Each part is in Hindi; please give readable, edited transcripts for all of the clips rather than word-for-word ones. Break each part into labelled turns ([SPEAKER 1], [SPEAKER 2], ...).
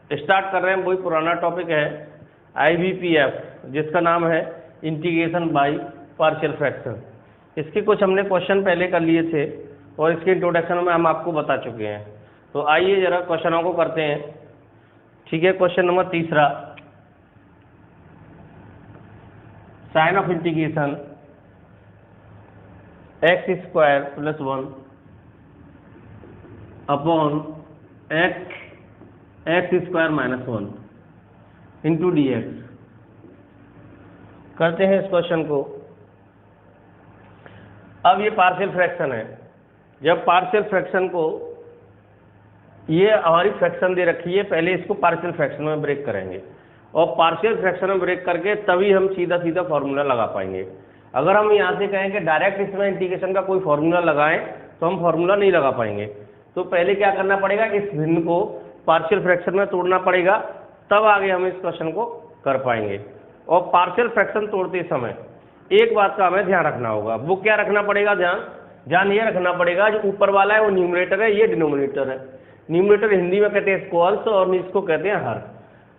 [SPEAKER 1] स्टार्ट कर रहे हैं, वही पुराना टॉपिक है IBPF, जिसका नाम है इंटीग्रेशन बाय पार्शियल फ्रैक्शन। इसके कुछ हमने क्वेश्चन पहले कर लिए थे और इसके इंट्रोडक्शन में हम आपको बता चुके हैं। तो आइए जरा क्वेश्चनों को करते हैं। ठीक है, क्वेश्चन नंबर तीसरा, sign of integration x² + 1 upon x² - 1 into dx। करते हैं इस क्वेश्चन को। अब ये पार्शियल फ्रैक्शन है। जब पार्शियल फ्रैक्शन को, ये हमारी फ्रैक्शन दे रखी है, पहले इसको पार्शियल फ्रैक्शन में ब्रेक करेंगे और पार्शियल फ्रैक्शन में ब्रेक करके तभी हम सीधा सीधा फॉर्मूला लगा पाएंगे। अगर हम यहाँ से कहें कि डायरेक्ट इसमें इंटीग्रेशन का कोई फॉर्मूला लगाएं तो हम फॉर्मूला नहीं लगा पाएंगे। तो पहले क्या करना पड़ेगा, इस भिन्न को पार्शियल फ्रैक्शन में तोड़ना पड़ेगा, तब आगे हम इस क्वेश्चन को कर पाएंगे। और पार्शियल फ्रैक्शन तोड़ते समय एक बात का हमें ध्यान रखना होगा। वो क्या रखना पड़ेगा, ध्यान ये रखना पड़ेगा, जो ऊपर वाला है वो न्यूमरेटर है, ये डिनोमिनेटर है। न्यूमरेटर हिंदी में कहते हैं इसको अंश और इसको कहते हैं हर।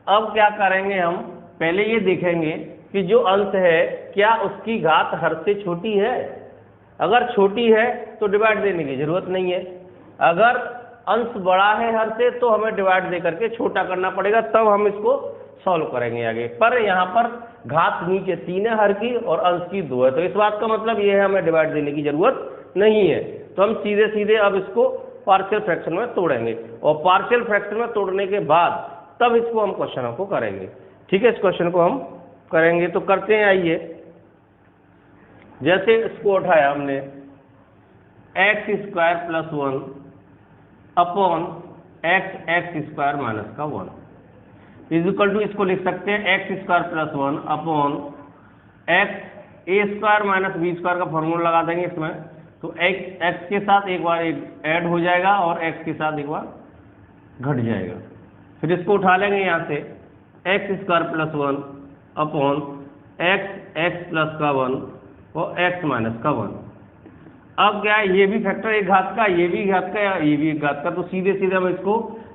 [SPEAKER 1] अब क्या करेंगे, हम पहले ये देखेंगे कि जो अंश है क्या उसकी घात हर से छोटी है। अगर छोटी है तो डिवाइड देने की जरूरत नहीं है। अगर अंश बड़ा है हर से तो हमें डिवाइड दे करके छोटा करना पड़ेगा, तब हम इसको सॉल्व करेंगे आगे। पर यहाँ पर घात नीचे 3 है हर की और अंश की 2 है, तो इस बात का मतलब ये है हमें डिवाइड देने की जरूरत नहीं है। तो हम सीधे सीधे अब इसको पार्शियल फ्रैक्शन में तोड़ेंगे और पार्शियल फ्रैक्शन में तोड़ने के बाद तब इसको हम क्वेश्चनों को करेंगे। ठीक है, इस क्वेश्चन को हम करेंगे। तो करते हैं, आइए। जैसे इसको उठाया हमने x² + 1 upon x² - 1 equal to, इसको लिख सकते हैं x² + 1 अपॉन a² - b² का फॉर्मूला लगा देंगे इसमें। तो x के साथ एक बार ऐड हो जाएगा और x के साथ एक बार घट जाएगा। फिर इसको उठा लेंगे यहाँ से x² + 1 अपॉन x + 1 और x - 1। अब क्या है, ये भी फैक्टर एक घात का, ये भी घात का, ये भी एक घात का, तो सीधे सीधे हम इसको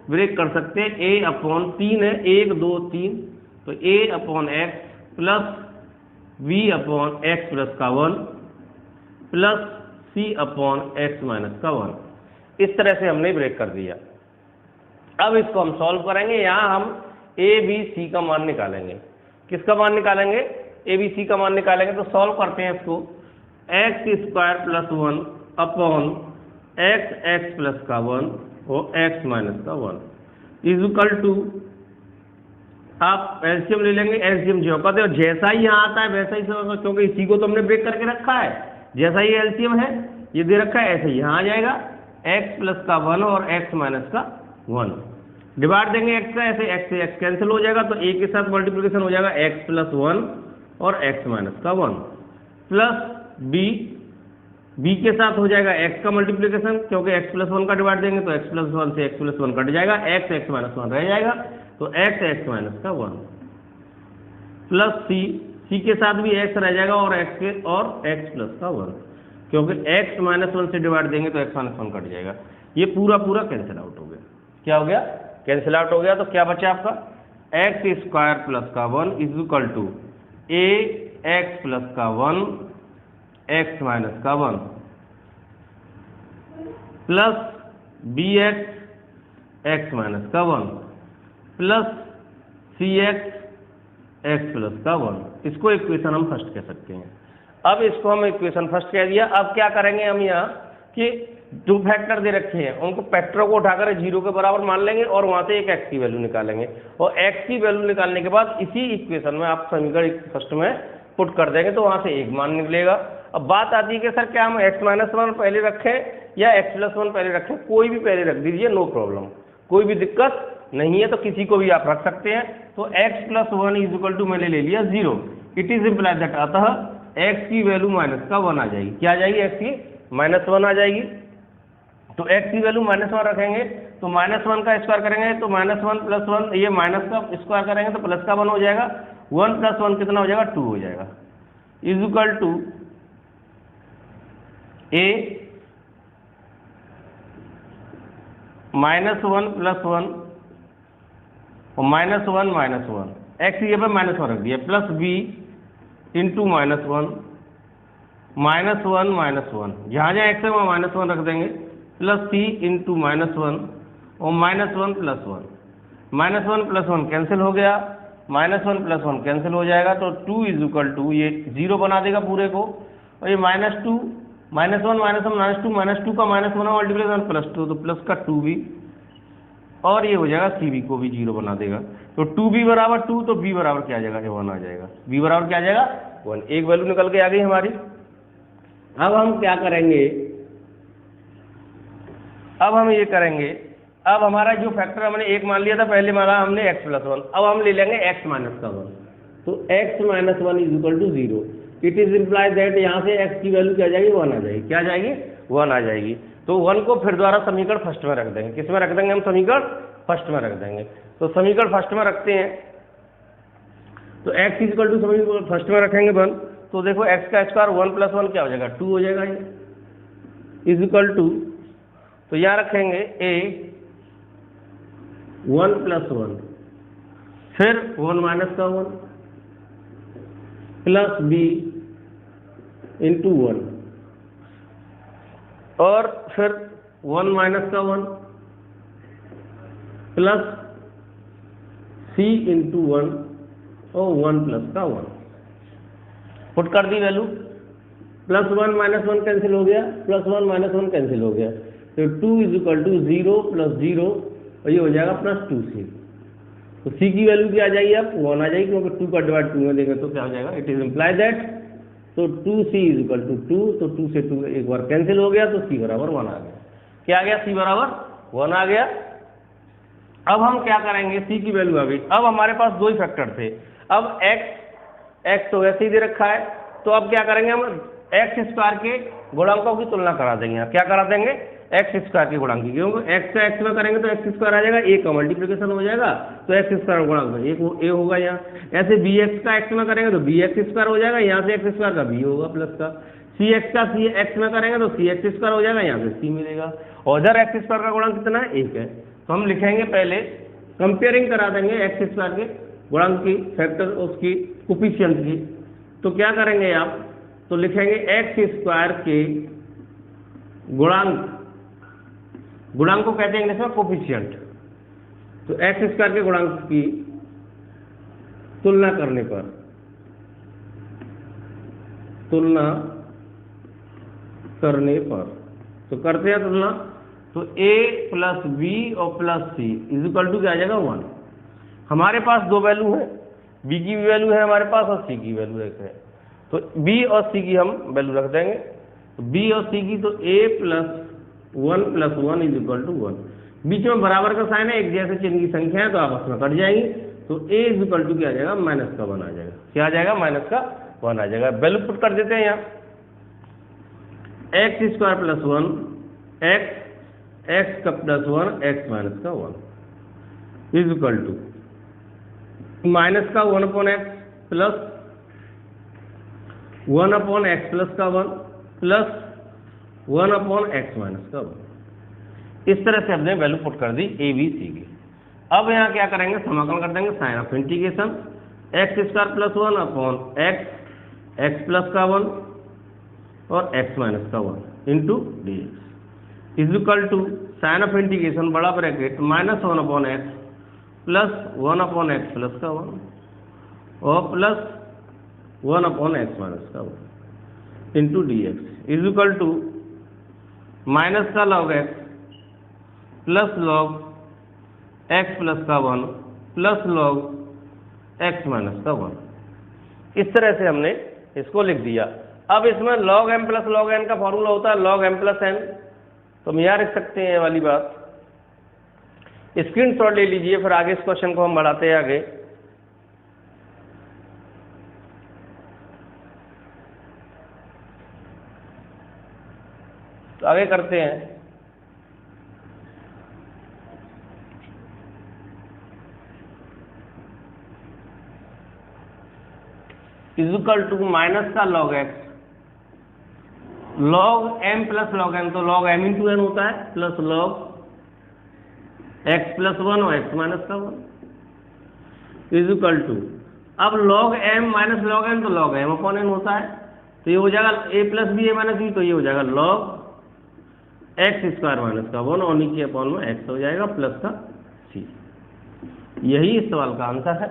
[SPEAKER 1] ब्रेक कर सकते हैं। a/3 है, 1 2 3, तो a/x plus b/x + 1 plus c/x - 1। इस तरह से हमने ब्रेक कर दिया। अब इसको हम सॉल्व करेंगे। यहाँ हम a b c का मान निकालेंगे। किसका मान निकालेंगे, a b c का मान निकालेंगे। तो सॉल्व करते हैं इसको। x² + 1 अपॉन x + 1 और x - 1 इक्वल टू, आप एलसीएम ले लेंगे। एलसीएम जो कहते हैं जैसा ही यहाँ आता है वैसा ही होगा, क्योंकि इसी को तो हमने ब्रेक करके रखा है। जैसा ही एलसीएम है ये दे रखा है, ऐसे ही यहाँ आ जाएगा x + 1 और x - 1। डिवाइड देंगे x का, ऐसे x से x कैंसिल हो जाएगा, तो a के साथ मल्टीप्लिकेशन हो जाएगा x + 1 और x - 1 प्लस b के साथ हो जाएगा x का मल्टीप्लिकेशन, क्योंकि x + 1 का डिवाइड देंगे तो x + 1 से x + 1 कट जाएगा, x - 1 रह जाएगा, तो x - 1 प्लस c के साथ भी x रह जाएगा और x + 1, क्योंकि x - 1 से डिवाइड देंगे तो x - 1 कट जाएगा। ये पूरा कैंसिल आउट हो गया। क्या हो गया, कैंसिल आउट हो गया। तो क्या बचा आपका, x² + 1 equal to ax + 1 x - 1 plus bx x - 1 plus cx x + 1। इसको इक्वेशन हम फर्स्ट कह सकते हैं। अब इसको हम इक्वेशन फर्स्ट कह दिया। अब क्या करेंगे हम यहाँ कि दो फैक्टर दे रखे हैं, उनको फैक्टरों को उठाकर 0 के बराबर मान लेंगे और वहाँ से एक x की वैल्यू निकालेंगे और x की वैल्यू निकालने के बाद इसी इक्वेशन में आप समीकरण फर्स्ट में पुट कर देंगे तो वहाँ से एक मान निकलेगा। अब बात आती है कि सर क्या हम x - 1 पहले रखें या x + 1 पहले रखें। कोई भी पहले रख दीजिए, नो प्रॉब्लम, कोई भी दिक्कत नहीं है, तो किसी को भी आप रख सकते हैं। तो x + 1 इक्वल टू मैंने ले लिया 0। इट इज इम्प्लाई दैट, अतः x की वैल्यू -1 आ जाएगी। क्या आ जाएगी, x की -1 आ जाएगी। तो x की वैल्यू -1 रखेंगे तो -1 का स्क्वायर करेंगे तो -1 + 1, ये माइनस का स्क्वायर करेंगे तो प्लस का 1 हो जाएगा। 1 + 1 कितना हो जाएगा, 2 हो जाएगा। इक्वल टू a -1 + 1 और -1 एक्स की जगह -1 रख दिया, प्लस बी इंटू -1 -1 जहाँ जहाँ एक्स है वहाँ -1 रख देंगे, प्लस सी इंटू -1 और -1 प्लस 1, -1 प्लस 1 कैंसिल हो गया, -1 प्लस 1 कैंसिल हो जाएगा, तो 2 इज इक्वल टू ये 0 बना देगा पूरे को, और ये -2 -1 -2 का -1 मल्टीप्लिकेशन +2 तो प्लस का 2b, और ये हो जाएगा cb को भी 0 बना देगा, तो 2b बराबर 2, तो b बराबर क्या आ जाएगा, 1 आ जाएगा, b बराबर क्या आ जाएगा 1, एक वैल्यू निकल के आ गई हमारी। अब हम क्या करेंगे, अब हम ये करेंगे, अब हमारा जो फैक्टर हमने एक मान लिया था पहले, माना हमने x + 1, अब हम ले लेंगे x - 1, तो x - 1 is equal to 0। It is imply that यहाँ से x की वैल्यू क्या आ जाएगी, 1 आ जाएगी, क्या आ जाएगी 1 आ जाएगी, तो 1 को फिर दोबारा समीकरण फर्स्ट में रख देंगे, किस में रख देंगे हम, समीकरण फर्स्ट में रख देंगे, तो समीकरण फर्स्ट में रखते हैं, तो x इज इक्वल टू समीकरण फर्स्ट में रखेंगे 1, तो देखो x का स्क्वायर 1 + 1 क्या हो जाएगा 2 हो जाएगा, ये इज इक्वल टू, तो यहाँ रखेंगे a 1 + 1 फिर 1 - 1 प्लस b इंटू 1 और फिर 1 - 1 प्लस c इंटू 1 और 1 + 1 पुट कर दी वैल्यू, +1 - 1 कैंसिल हो गया, +1 - 1 कैंसिल हो गया, तो 2 इज इक्वल टू 0 + 0 और ये हो जाएगा +2c, तो c की वैल्यू क्या आ जाएगी, अब 1 आ जाएगी, क्योंकि 2 का डिवाइड 2 में देंगे तो क्या हो जाएगा, इट इज इम्प्लाई दैट, तो 2c इज इक्वल टू 2, तो 2 से 2 एक बार कैंसिल हो गया, तो c बराबर 1 आ गया, क्या आ गया, c बराबर 1 आ गया। अब हम क्या करेंगे, c की वैल्यू आ गई, अब हमारे पास दो ही फैक्टर थे, अब x तो वैसे ही दे रखा है, तो अब क्या करेंगे हम x² के गुणांकों की तुलना करा देंगे, क्या करा देंगे, x² के गुणांक की, क्योंकि x का x में करेंगे तो x² आ जाएगा, a का मल्टीप्लिकेशन हो जाएगा, तो x² गुणांक में एक a होगा यहाँ, ऐसे bx का x में करेंगे तो bx² हो जाएगा, यहाँ से x² का b होगा प्लस का, cx का x में करेंगे तो cx² हो जाएगा, यहाँ से c मिलेगा, और इधर x² का गुणांक कितना है, 1 है, तो हम लिखेंगे पहले कंपेयरिंग करा देंगे x² के गुणांक की, फैक्टर उसकी कोफिशिएंट की, तो क्या करेंगे आप, तो लिखेंगे x² के गुणांक को कहते हैं इंग्लिश में कोफिशिएंट, तो x² के गुणांक की तुलना करने पर, तो करते हैं तुलना, तो a + b और plus c is equal to क्या आ जाएगा 1, हमारे पास दो वैल्यू है, b की भी वैल्यू है हमारे पास और c की वैल्यू है, तो b और c की हम वैल्यू रख देंगे, तो b और c की, तो a + 1 + 1 इज इक्वल टू 1, बीच में बराबर का साइन है, एक जैसे चिन्ह की संख्या है तो आपस में कट जाएंगी, तो a इज इक्वल टू क्या आ जाएगा, -1 आ जाएगा, क्या आ जाएगा, -1 आ जाएगा, वैल्यू पुट कर देते हैं यहाँ, x² + 1 x + 1 x - 1 is equal to -1/x plus 1/x + 1 plus 1/x - 1, इस तरह से हमने वैल्यू पुट कर दी a b c की। अब यहाँ क्या करेंगे, समाकलन कर देंगे sign of integration x² + 1/x x plus का 1 और x - का 1 into dx is equal to sign of integration बड़ा bracket -1/x plus 1/x plus का 1 और प्लस 1/x - का 1 into dx is equal to minus का log x plus log x plus का 1 प्लस log x माइनस का 1। इस तरह से हमने इसको लिख दिया। अब इसमें log m plus log n का फॉर्मूला होता है log m प्लस n, तो हम यहाँ रख सकते हैं ये वाली बात, स्क्रीनशॉट ले लीजिए, फिर आगे इस क्वेश्चन को हम बढ़ाते हैं आगे। तो आगे करते हैं, इज इक्वल टू माइनस का log x log m plus log n, तो log m इंटू n होता है प्लस log x प्लस 1 और x माइनस का 1 इज इक्वल टू, अब log m minus log M तो log m अपॉन n होता है, तो ये हो जाएगा a plus B A minus B, तो ये हो जाएगा log एक्स स्क्वायर माइनस का 1 और नीचे अपॉन में x हो जाएगा प्लस का c। यही इस सवाल का आंसर है।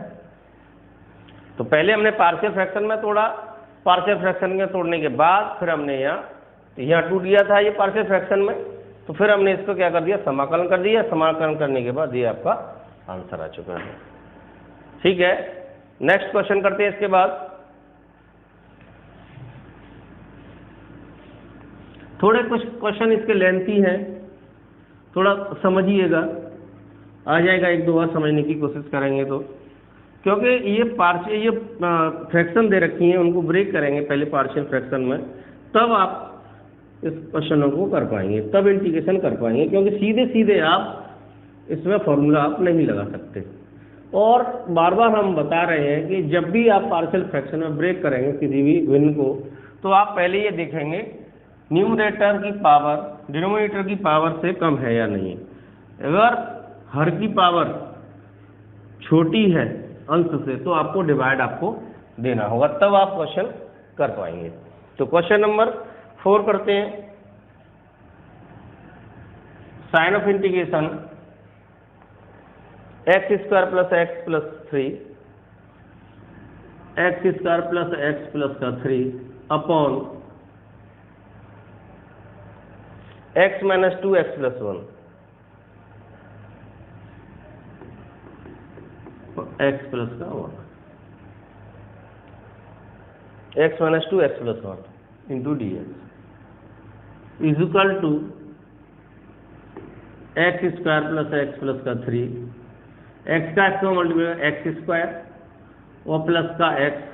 [SPEAKER 1] तो पहले हमने पार्शियल फ्रैक्शन में तोड़ा, पार्शियल फ्रैक्शन में तोड़ने के बाद फिर हमने यहाँ टूट गया था ये पार्शियल फ्रैक्शन में, तो फिर हमने इसको क्या कर दिया, समाकलन कर दिया। समाकलन करने के बाद ये आपका आंसर आ चुका है। ठीक है, नेक्स्ट क्वेश्चन करते हैं। इसके बाद थोड़े कुछ क्वेश्चन इसके लेंथी हैं, थोड़ा समझिएगा, आ जाएगा, एक दो बार समझने की कोशिश करेंगे तो, क्योंकि ये फ्रैक्शन दे रखी हैं, उनको ब्रेक करेंगे पहले पार्शियल फ्रैक्शन में, तब आप इस क्वेश्चनों को कर पाएंगे, तब इंटीग्रेशन कर पाएंगे, क्योंकि सीधे सीधे आप इसमें फॉर्मूला आप नहीं लगा सकते। और बार बार हम बता रहे हैं कि जब भी आप पार्शियल फ्रैक्शन में ब्रेक करेंगे किसी भी भिन्न को, तो आप पहले ये देखेंगे न्यूमरेटर की पावर डिनोमिनेटर की पावर से कम है या नहीं। अगर हर की पावर छोटी है अंश से, तो आपको डिवाइड आपको देना होगा, तब आप क्वेश्चन कर पाएंगे। तो क्वेश्चन नंबर 4 करते हैं। Sign of integration X square plus X plus 3 X square plus X plus का 3 upon X minus 2 X plus 1 X plus का 1 X minus 2 X plus 1 into D X is equal to X square plus X plus का 3 एक्स का एक्स मल्टीप्लाई एक्स स्क्वायर और प्लस का एक्स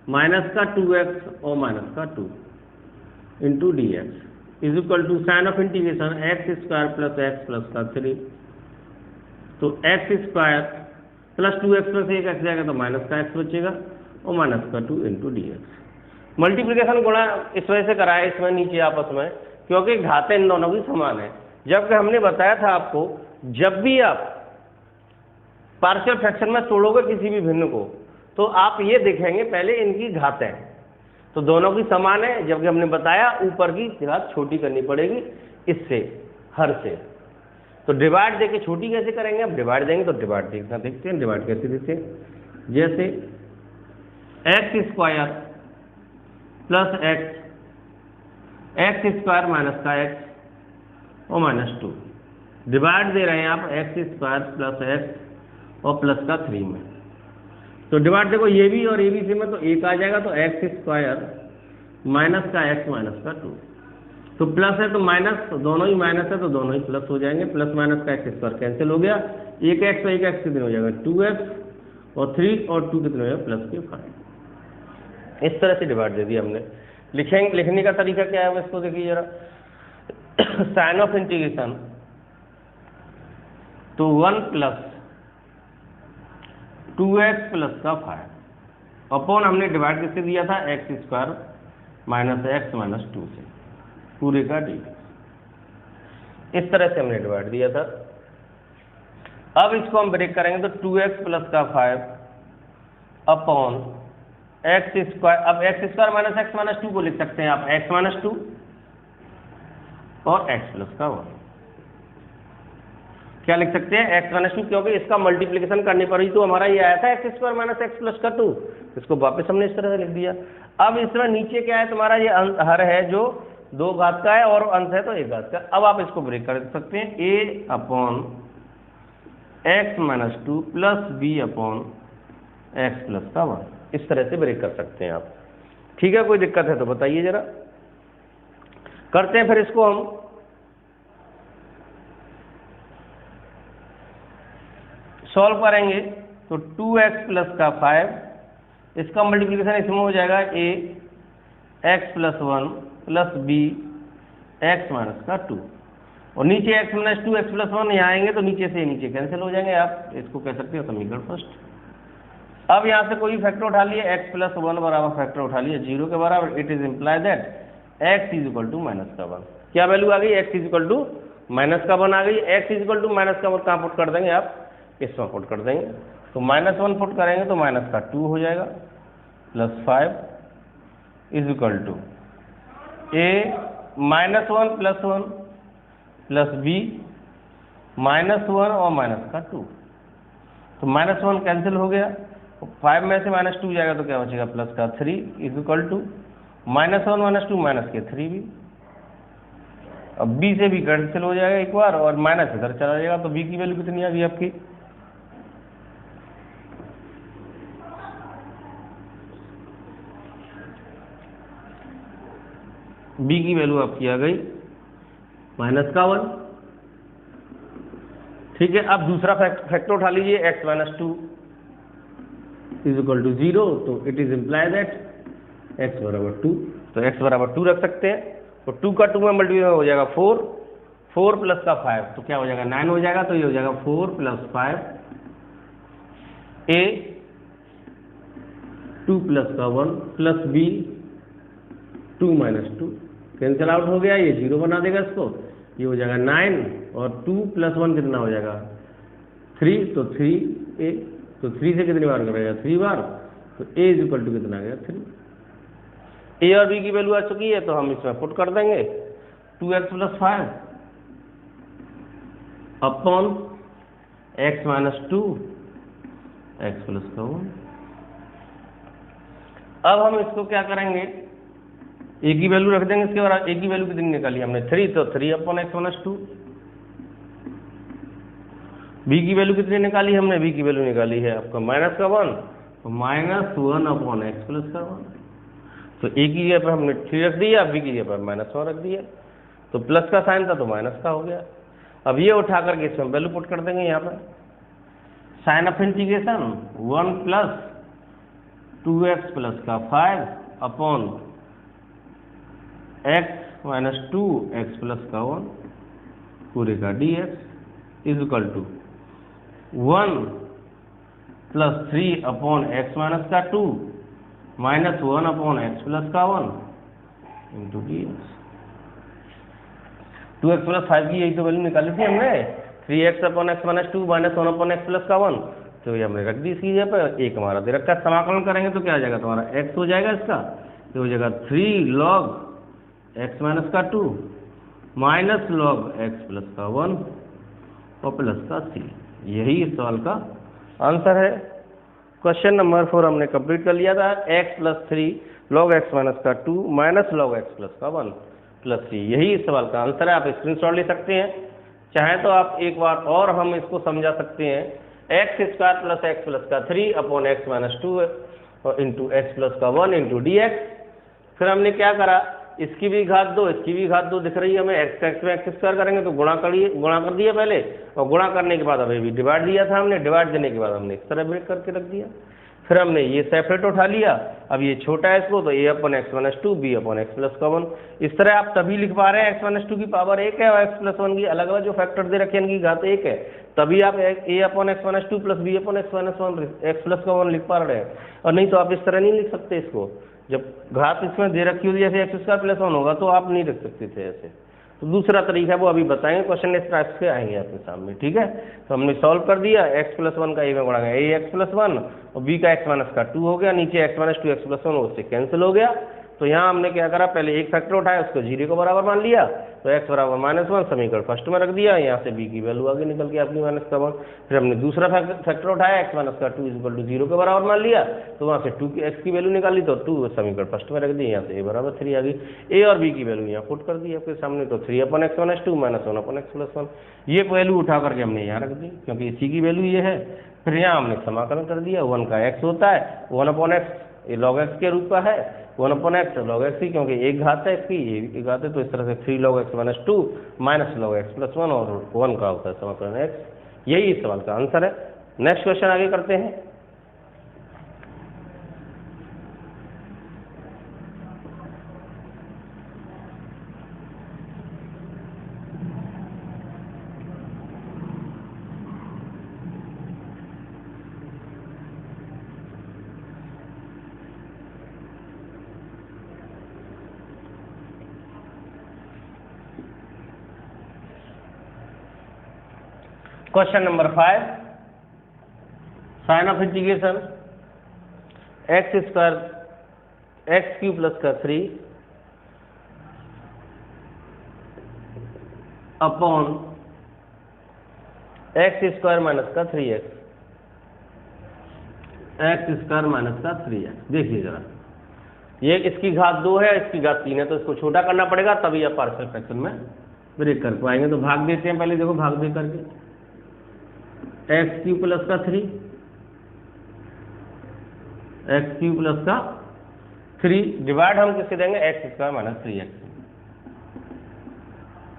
[SPEAKER 1] माइनस का 2x और माइनस का 2 into D X is equal to sign of integration X square plus X plus का 3, तो x square plus 2x plus 1x जाएगा तो माइनस का x बचेगा और माइनस का 2 इंटू डी एक्स। मल्टीप्लिकेशन गुणा इस वजह से कराया इसमें नीचे आपस में, क्योंकि घातें इन दोनों की समान है। जबकि हमने बताया था आपको, जब भी आप पार्शियल फ्रैक्शन में तोड़ोगे किसी भी भिन्न को, तो आप ये देखेंगे पहले इनकी घातें, तो दोनों की समान है। जबकि हमने बताया ऊपर की घात छोटी करनी पड़ेगी इससे, हर से। तो डिवाइड देके छोटी कैसे करेंगे, अब डिवाइड देंगे तो डिवाइड देखते हैं डिवाइड कैसे देते हैं। जैसे x square plus x square minus का एक्स और माइनस 2 डिवाइड दे रहे हैं आप एक्स स्क्वायर प्लस एक्स और प्लस का 3 में। तो डिवाइड देखो ये भी और ये भी सेम है, तो एक आ जाएगा, तो एक्स स्क्वायर माइनस का एक्स माइनस का 2, तो प्लस है तो माइनस, तो दोनों ही माइनस है तो दोनों ही प्लस हो जाएंगे। प्लस माइनस का एक्स स्क्वायर कैंसिल हो गया, एक एक्स और एक एक्स कितने हो जाएगा 2x और 3 और 2 कितने हो जाएगा प्लस के 5। इस तरह से डिवाइड दे दिया हमने। लिखने का तरीका क्या है इसको देखिए जरा। साइन ऑफ इंटीग्रेशन तो 1 प्लस 2x प्लस का 5 अपॉन हमने डिवाइड किससे दिया था, x square minus x minus 2 से, पूरे का डी। इस तरह से हमने डिवाइड दिया था। अब इसको हम ब्रेक करेंगे तो 2x प्लस का 5 अपॉन एक्स स्क्वायर। अब x square minus x minus 2 को लिख सकते हैं आप एक्स माइनस 2 और एक्स प्लस का 1। क्या लिख सकते हैं, एक्स माइनस 2, क्योंकि इसका मल्टीप्लिकेशन करने पर ही तो हमारा ये आया था x square minus x plus का 2। इसको वापस हमने इस तरह से लिख दिया। अब इसमें नीचे क्या है तुम्हारा, ये हर है जो 2 घात का है और अंश है तो 1 घात का। अब आप इसको ब्रेक कर सकते हैं, a upon X minus 2 plus b upon x plus का 1। इस तरह से ब्रेक कर सकते हैं आप। ठीक है, कोई दिक्कत है तो बताइए जरा। करते हैं फिर इसको हम। सॉल्व करेंगे तो 2x प्लस का 5, इसका मल्टीप्लिकेशन इसमें हो जाएगा a एक्स प्लस 1 प्लस b एक्स माइनस का 2 और नीचे x माइनस 2 एक्स प्लस 1 यहाँ आएंगे तो नीचे से नीचे कैंसिल हो जाएंगे। आप इसको कह सकते हो समीकरण फर्स्ट। अब यहाँ से कोई फैक्टर उठा लिए, x प्लस 1 बराबर फैक्टर उठा लिया 0 के बराबर। It is imply that x is equal to minus का 1। क्या वैल्यू आ गई, x is equal to minus का 1 आ गई। x is equal to minus का 1 कहाँ पुट कर देंगे आप, इसमें पुट कर देंगे। तो -1 पुट करेंगे तो माइनस का 2 हो जाएगा, +5 इज इक्वल टू a -1 +1 प्लस b -1 और माइनस का 2। तो -1 कैंसिल हो गया, 5 में से -2 जाएगा तो क्या बचेगा, प्लस का 3 इज इक्वल टू -1 -2 माइनस के 3b। अब b से भी कैंसिल हो जाएगा एक बार और माइनस इधर चला जाएगा, तो b की वैल्यू कितनी आ गई आपकी, b की वैल्यू आपकी आ गई -1। ठीक है, अब दूसरा फैक्टर उठा लीजिए, x - 2 इज इक्वल टू 0, तो it is imply that x बराबर 2। तो x बराबर 2 रख सकते हैं, तो 2 का 2 में मल्टीप्लाई हो जाएगा 4, 4 प्लस का 5 तो क्या हो जाएगा 9 हो जाएगा, तो ये हो जाएगा 4 + 5 a 2 + का 1 प्लस b 2 - 2 कैंसिल आउट हो गया, ये 0 बना देगा इसको, ये हो जाएगा 9 और 2 + 1 कितना हो जाएगा 3, तो 3a, तो 3 से कितनी बार करेगा 3 बार, तो a इज इक्वल टू कितना आ गया 3। a और b की वैल्यू आ चुकी है, तो हम इसमें पुट कर देंगे 2x + 5 अपॉन x - 2 x + का 1। अब हम इसको क्या करेंगे, a की वैल्यू रख देंगे, इसके बाद a की वैल्यू कितनी निकाली हमने 3, तो 3 अपॉन x - 2। b की वैल्यू कितनी निकाली हमने, b की वैल्यू निकाली है आपका -1, तो -1 अपॉन x + का 1। तो a की जगह पर हमने 3 रख दिया, b की जगह पर -1 रख दिया, तो प्लस का साइन था तो माइनस का हो गया। अब ये उठा करके इसमें वैल्यू पुट कर देंगे यहाँ पर, साइन ऑफ इंटीग्रेशन 1 + 2x + का 5 अपॉन x - 2 x + का 1 पूरे का dx is equal to 1 + 3 upon x - का 2 -1 अपॉन x + का 1 इंटू dx। 2x + 5 की यही तो वैल्यू निकाली थी हमने, 3x upon x - 2 -1 upon x + का 1, तो ये हमने रख दी इसकी जगह पर, एक हमारा दे रखा है। समाकलन करेंगे तो क्या आ जाएगा तुम्हारा x हो जाएगा इसका, ये हो जाएगा 3 log x - का 2 माइनस log x + का 1 और प्लस का 3। यही इस सवाल का आंसर है। क्वेश्चन नंबर 4 हमने कंप्लीट कर लिया था, x + 3 log x - का 2 माइनस log x + का 1 प्लस 3, यही इस सवाल का आंसर है। आप स्क्रीनशॉट ले सकते हैं, चाहे तो आप एक बार और हम इसको समझा सकते हैं, x² + x + का 3 अपॉन x - 2 इंटू x + का 1 इंटू dx। फिर हमने क्या करा, इसकी भी घात 2 इसकी भी घात 2 दिख रही है हमें, x में x² करेंगे तो गुणा कर दिया पहले, और गुणा करने के बाद अभी भी डिवाइड दिया था हमने, डिवाइड देने के बाद हमने इस तरह ब्रेक करके रख दिया। फिर हमने ये सेपरेट उठा लिया, अब ये छोटा है इसको, तो a upon x - 2 b upon x + का 1। इस तरह आप तभी लिख पा रहे हैं x - 2 की पावर 1 है और x + 1 की अलग अलग जो फैक्टर दे रखे हैं इनकी घात 1 है, तभी आप a upon x - 2 plus b upon x - 1 x + का 1 लिख पा रहे हैं। और नहीं तो आप इस तरह नहीं लिख सकते इसको, जब घात इसमें दे रखी होती जैसे x² + 1 होगा तो आप नहीं लिख सकते थे ऐसे। तो दूसरा तरीका है वो अभी बताएंगे, क्वेश्चन इस टाइप से आएंगे आपके सामने, ठीक है। तो हमने सॉल्व कर दिया, x + 1 का a में गुणा गया a x + 1 और b का x - का 2 हो गया, नीचे x - 2 x + 1 उससे कैंसिल हो गया। तो यहाँ हमने क्या करा, पहले एक फैक्टर उठाया उसको 0 को बराबर मान लिया, तो x बराबर -1 समीकरण फर्स्ट में रख दिया, यहाँ से b की वैल्यू आगे निकल के आपकी -1। फिर हमने दूसरा फैक्टर उठाया x - का 2 = 0 के बराबर मान लिया, तो वहाँ से 2 की x की वैल्यू निकाली, तो 2 समीकरण फर्स्ट में रख दी, यहाँ से a बराबर 3 आ गई। a और b की वैल्यू यहाँ पुट कर दी आपके सामने, तो 3 अपॉन x - 2 -1 अपॉन x + 1, ये वैल्यू उठा करके हमने यहाँ रख दी क्योंकि इसी की वैल्यू ये है। फिर यहाँ हमने समाकलन कर दिया, 1 का x होता है 1 अपॉन x, ये log x के रूप का है, 1 अपॉन x log x ही, क्योंकि एक घात है इसकी, ये एक घात है, तो इस तरह से 3 log x - 2 minus log x + 1 और 1 का होता है समाकलन x। यही इस सवाल का आंसर है। नेक्स्ट क्वेश्चन आगे करते हैं। Question number 5, sign of integration X square X Q plus का 3 अपॉन एक्स स्क्वायर माइनस का 3x, एक्स स्क्वायर माइनस का 3x। देखिए जरा, ये इसकी घात 2 है, इसकी घात 3 है, तो इसको छोटा करना पड़ेगा, तभी आप पार्शियल फ्रैक्शन में ब्रेक कर पाएंगे। तो भाग देते हैं पहले, देखो भाग दे करके एक्स क्यू प्लस का 3, एक्स क्यू प्लस का 3 डिवाइड हम किससे देंगे, एक्स स्क्वायर माइनस 3x।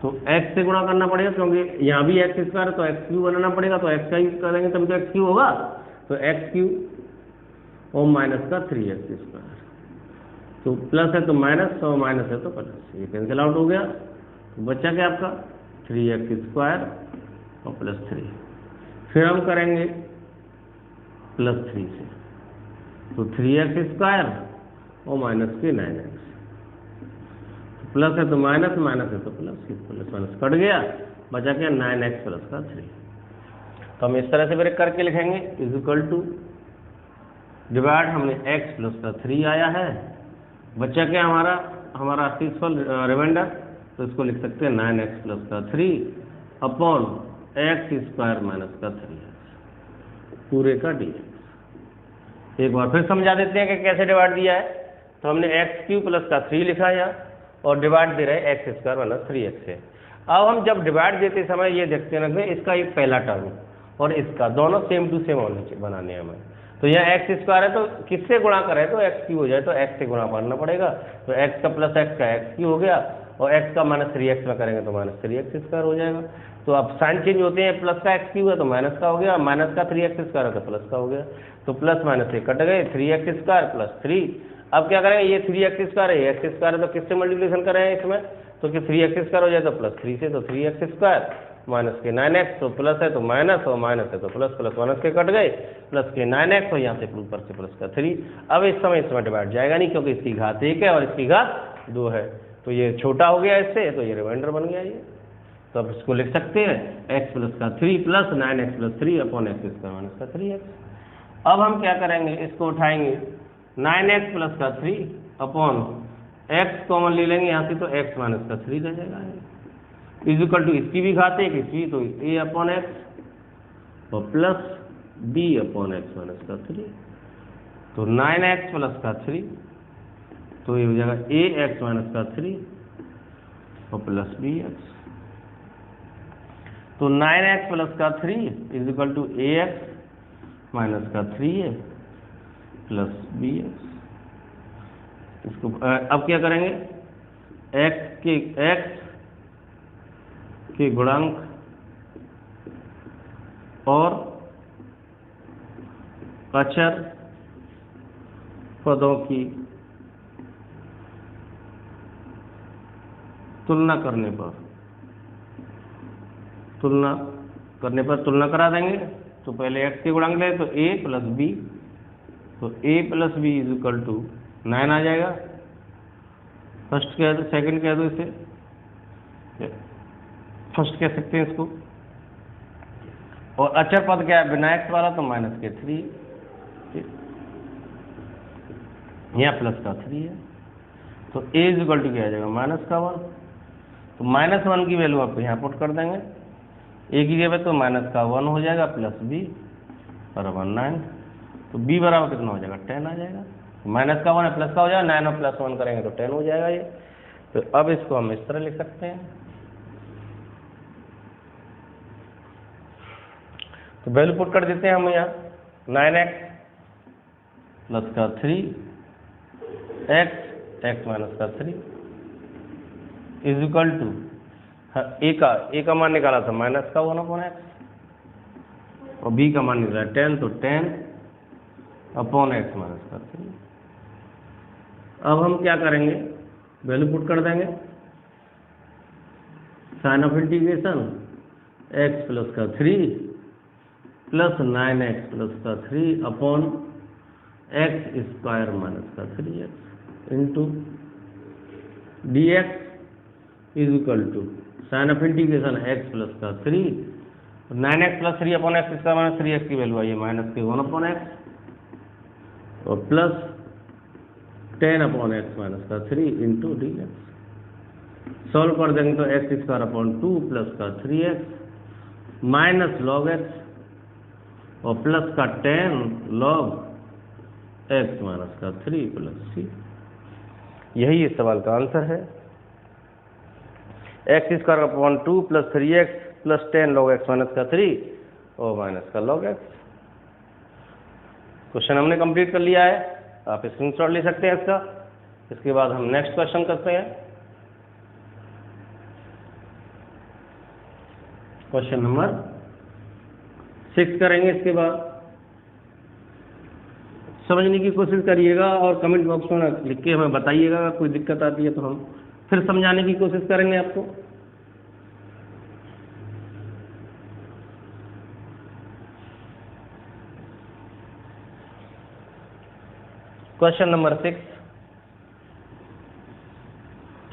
[SPEAKER 1] तो x से गुणा करना पड़ेगा, क्योंकि यहाँ भी एक्स स्क्वायर है तो एक्स क्यू बनाना पड़ेगा, तो x का यूज करेंगे तभी तो एक्स क्यू होगा। तो एक्स क्यू और माइनस का 3x स्क्वायर, तो प्लस है तो माइनस और माइनस है तो प्लस, ये कैंसिल आउट हो गया। तो बचा क्या आपका 3x स्क्वायर और प्लस 3। फिर हम करेंगे प्लस 3 से, तो 3x स्क्वायर और माइनस के 9x, तो प्लस है तो माइनस, माइनस है तो प्लस, प्लस माइनस कट गया, बचा क्या 9x प्लस का 3। तो हम इस तरह से ब्रेक करके लिखेंगे इज इक्वल टू डिवाइड, हमने x प्लस का 3 आया है, बचा क्या हमारा आर्टिफिशियल रिमाइंडर, तो इसको लिख सकते हैं 9x प्लस का 3 अपॉन एक्स स्क्वायर माइनस का 3x पूरे का dx। एक बार फिर समझा देते हैं कि कैसे डिवाइड दिया है। तो हमने एक्स क्यू प्लस का 3 लिखा है और डिवाइड दे रहे हैं एक्स स्क्वायर माइनस 3x से। अब हम जब डिवाइड देते समय ये देखते हैं कि इसका एक पहला टर्म और इसका दोनों सेम टू सेम होने बनाने हैं हमें। तो यह एक्स स्क्वायर है, तो किससे गुणा करें तो एक्स क्यू हो जाए, तो एक्स से गुणा करना पड़ेगा। तो एक्स का प्लस एक्स का एक्स क्यू हो गया, और एक्स का माइनस 3x में करेंगे तो माइनस 3x स्क्वायर हो जाएगा। तो अब साइन चेंज होते हैं, प्लस का एक्स क्यू है तो माइनस का हो गया, माइनस का 3x स्क्वायर है तो प्लस का हो गया। तो प्लस माइनस से कट गए, 3x स्क्वायर प्लस 3। अब क्या करेंगे, ये 3x स्क्वायर है, एक्स स्क्वायर है, तो किससे मल्टीप्लिकेशन करें इसमें, तो कि 3x स्क्वायर हो जाए तो प्लस 3 से, तो 3x स्क्वायर माइनस के 9x, तो प्लस है तो माइनस और माइनस है तो प्लस, प्लस माइनस के कट गए, प्लस के 9x और यहाँ से ऊपर से प्लस का 3। अब इस समय इसमें डिवाइड जाएगा नहीं, क्योंकि इसकी घात 1 है और इसकी घात 2 है, तो ये छोटा हो गया इससे, तो ये रिमाइंडर बन गया ये। तो अब इसको लिख सकते हैं x प्लस का 3 plus 9x plus 3 upon x square minus का 3x। अब हम क्या करेंगे, इसको उठाएंगे 9x प्लस का 3 अपॉन x कॉमन ले लेंगे यहाँ से, तो x माइनस का 3 रह जाएगा, इज इक्वल टू इसकी भी घात है इसकी, तो a अपॉन एक्स और plus b upon X minus का 3, तो 9x प्लस का 3, तो ये हो जाएगा ax माइनस का 3 और प्लस bx। तो 9x प्लस का 3 is equal to ax minus का 3a प्लस bx। इसको अब क्या करेंगे, x के गुणांक और अचर पदों की तुलना करा देंगे। तो पहले x के गुणांक ले तो a प्लस b, तो a plus B is equal to 9 आ जाएगा। फर्स्ट कह दो, सेकंड कह दो, इसे फर्स्ट कह सकते हैं इसको। और अचर पद क्या है, बिना एक्स वाला, तो माइनस के 3, यहाँ प्लस का 3 है, तो a इज इक्वल टू क्या आ जाएगा, माइनस का 1। तो माइनस 1 की वैल्यू आप यहाँ पुट कर देंगे, a की जगह तो माइनस का 1 हो जाएगा प्लस b बराबर 9, तो b बराबर कितना हो जाएगा, 10 आ जाएगा। माइनस का 1 है, प्लस का हो जाएगा, 9 और प्लस 1 करेंगे तो 10 हो जाएगा ये। तो अब इसको हम इस तरह लिख सकते हैं, तो वैल्यू पुट कर देते हैं हम यहाँ 9x प्लस का 3 x माइनस का 3 इज इक्वल टू ए का मान निकाला था माइनस का 1 अपॉन एक्स, और b का मान निकाला 10, तो 10 अपॉन एक्स माइनस का 3। अब हम क्या करेंगे, वैल्यू पुट कर देंगे, sign of integration x plus का 3 प्लस 9x प्लस का 3 अपॉन एक्स स्क्वायर माइनस का 3x into dx is equal to sign of integration x plus का 3 9x प्लस 3/x इसका माइनस 3x की वैल्यू आई है माइनस के 1/x और प्लस 10/x माइनस का 3 इंटू डी एक्स। सॉल्व कर देंगे तो x² प्लस का 3x माइनस लॉग x और प्लस का 10 लॉग x माइनस का 3 प्लस c। यही इस सवाल का आंसर है। x² plus 3x plus 10 log x minus का 3 और माइनस का लॉग x। क्वेश्चन हमने कंप्लीट कर लिया है, आप स्क्रीनशॉट ले सकते हैं इसका। इसके बाद हम नेक्स्ट क्वेश्चन करते हैं। क्वेश्चन नंबर 6 करेंगे। इसके बाद समझने की कोशिश करिएगा और कमेंट बॉक्स में लिख के हमें बताइएगा। अगर कोई दिक्कत आती है तो हम फिर समझाने की कोशिश करेंगे आपको। Question number 6,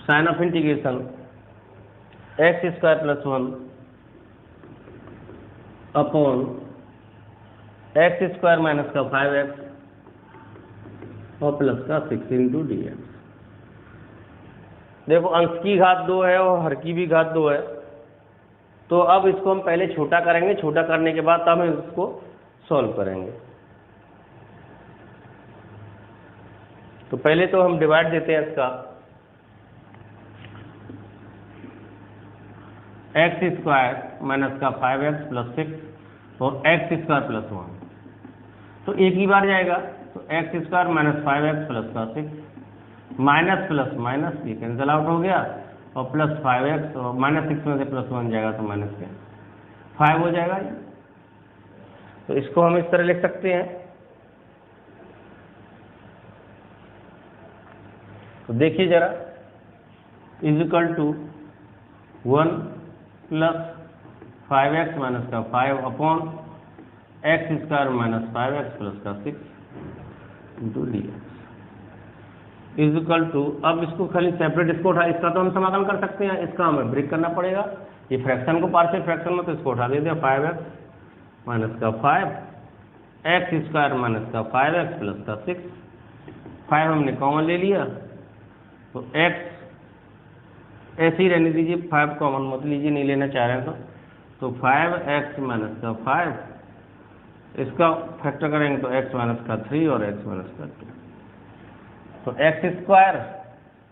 [SPEAKER 1] sign of integration x² plus 1 upon x² minus का 5x और प्लस का 6 इंटू डी एक्स। देखो अंश की घात 2 है और हर की भी घात 2 है, तो अब इसको हम पहले छोटा करेंगे। छोटा करने के बाद हम इसको सॉल्व करेंगे। तो पहले तो हम डिवाइड देते हैं इसका x² माइनस का 5x प्लस 6 और x² प्लस 1, तो एक ही बार जाएगा। तो x² माइनस 5x प्लस का 6 माइनस प्लस माइनस ये कैंसिल आउट हो गया और प्लस 5x और माइनस 6 में से प्लस 1 जाएगा तो माइनस के 5 हो जाएगा। तो इसको हम इस तरह लिख सकते हैं। तो देखिए जरा, is equal to 1 plus 5x minus का 5 upon x² minus 5x plus का 6 into D X is equal to, अब इसको खाली सेपरेट इसको उठा, इसका तो हम समाधान कर सकते हैं, इसका हमें ब्रेक करना पड़ेगा। ये फ्रैक्शन को पार्शियल फ्रैक्शन में, तो इसको उठा देते हैं 5x माइनस का 5 x² माइनस का 5x प्लस का 6, 5 हमने कॉमन ले लिया तो x ऐसे ही रहने दीजिए, 5 कॉमन मत लीजिए, नहीं लेना चाह रहे हैं तो 5x माइनस का 5 इसका फैक्टर करेंगे तो x माइनस का 3 और x माइनस का 2, तो x²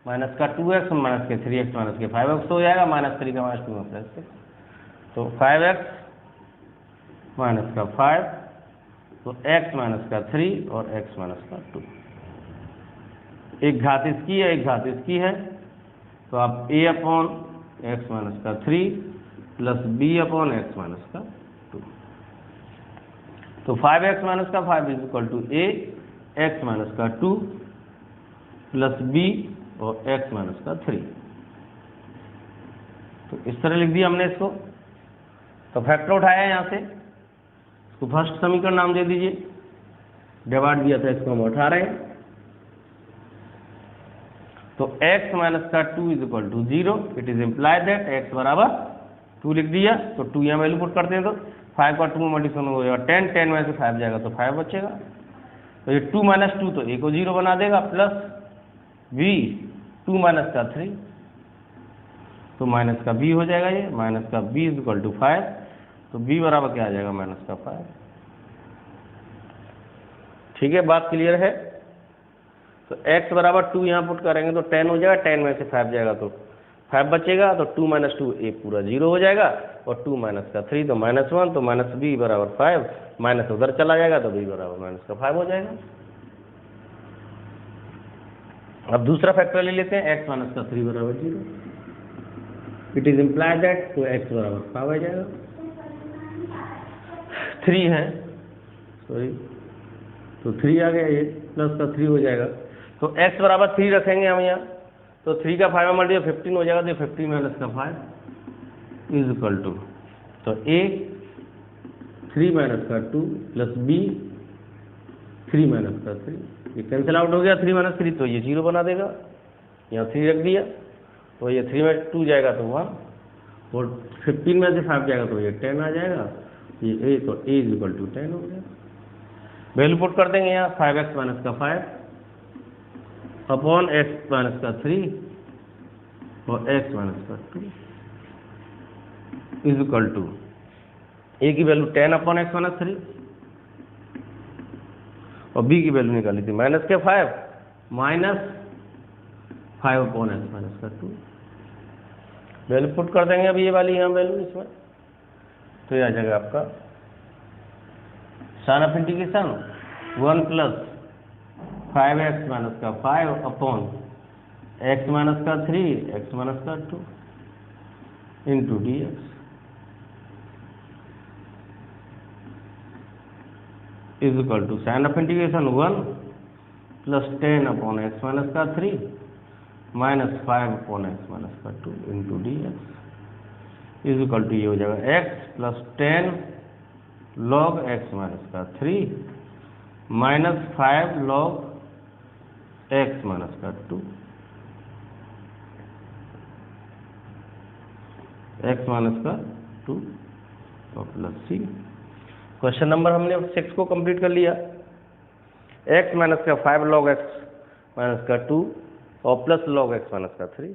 [SPEAKER 1] माइनस का 2x माइनस के 3x माइनस के 5x हो जाएगा, माइनस 3 का माइनस 2 में प्लस 6, तो 5x माइनस का 5 तो x माइनस का 3 और x माइनस का 2। एक घात इसकी है, एक घात इसकी है, तो आप a अपॉन x माइनस का 3 plus b upon x minus का 2, तो 5x माइनस का 5 is equal to a x minus का 2 प्लस b और x माइनस का 3। तो इस तरह लिख दिया हमने इसको। तो फैक्टर उठाया यहाँ से, इसको फर्स्ट समीकरण नाम दे दीजिए, डिवाइड दिया था इसको हम उठा रहे हैं। तो x माइनस का 2 is equal to 0, it is implied that x बराबर 2 लिख दिया। तो 2 यहाँ वैल्यू पुट करते हैं तो 5 का 2 में मल्टीप्लिकेशन हो जाएगा 10, 10 में से 5 जाएगा तो 5 बचेगा। तो ये 2 माइनस 2 तो a को 0 बना देगा, प्लस b 2 माइनस का 3 तो माइनस का b हो जाएगा, ये माइनस का b इज इक्वल टू 5, तो b बराबर क्या आ जाएगा माइनस का 5। ठीक है, बात क्लियर है। तो x बराबर 2 यहाँ पुट करेंगे तो 10 हो जाएगा, 10 में से 5 जाएगा तो 5 बचेगा, तो 2 माइनस 2 a पूरा 0 हो जाएगा और 2 माइनस का 3 तो माइनस 1, तो माइनस b बराबर 5, माइनस उधर चला जाएगा तो b बराबर माइनस का 5 हो जाएगा। अब दूसरा फैक्टर ले लेते हैं, x माइनस का 3 बराबर 0, इट इज इम्प्लाइड दैट, तो x बराबर 5 आ जाएगा। 3 है, सॉरी, तो 3 आ गया, ये प्लस का 3 हो जाएगा। तो x बराबर 3 रखेंगे हम यहाँ, तो 3 का 5 में मल्टीप्लाई 15 हो जाएगा, तो 15 माइनस का 5 इज इक्वल टू, तो a 3 माइनस का 2 प्लस b 3 माइनस का 3, ये कैंसिल आउट हो गया 3 माइनस 3, तो ये 0 बना देगा। यहाँ 3 रख दिया तो ये 3 में 2 जाएगा तो 1 और 15 में से 5 जाएगा तो ये 10 आ जाएगा, ये a, तो a इज इक्वल टू 10 हो गया। वैल्यू पुट कर देंगे यहाँ 5x माइनस का 5 अपॉन x माइनस का 3 और x माइनस का 2 इज इक्वल टू a की वैल्यू 10 अपॉन एक्स माइनस 3 और b की वैल्यू निकाली थी माइनस के 5 माइनस 5 अपॉन एक्स माइनस का 2। वैल्यू पुट कर देंगे अभी ये वाली यहाँ वैल्यू इसमें, तो ये आ जाएगा आपका sign of integration 1 plus 5x minus का 5 अपॉन x माइनस का 3 x माइनस का 2 into D X is equal to sign of integration 1 plus 10 upon X minus का 3 माइनस 5 अपॉन एक्स माइनस का 2 into D X is equal to ये हो जाएगा x plus 10 log X minus का 3 माइनस 5 लॉग एक्स माइनस का 2 एक्स माइनस का 2 और प्लस सी। क्वेश्चन नंबर हमने 6 को कंप्लीट कर लिया। x माइनस का 5 लॉग एक्स माइनस का 2 और प्लस लॉग एक्स माइनस का 3।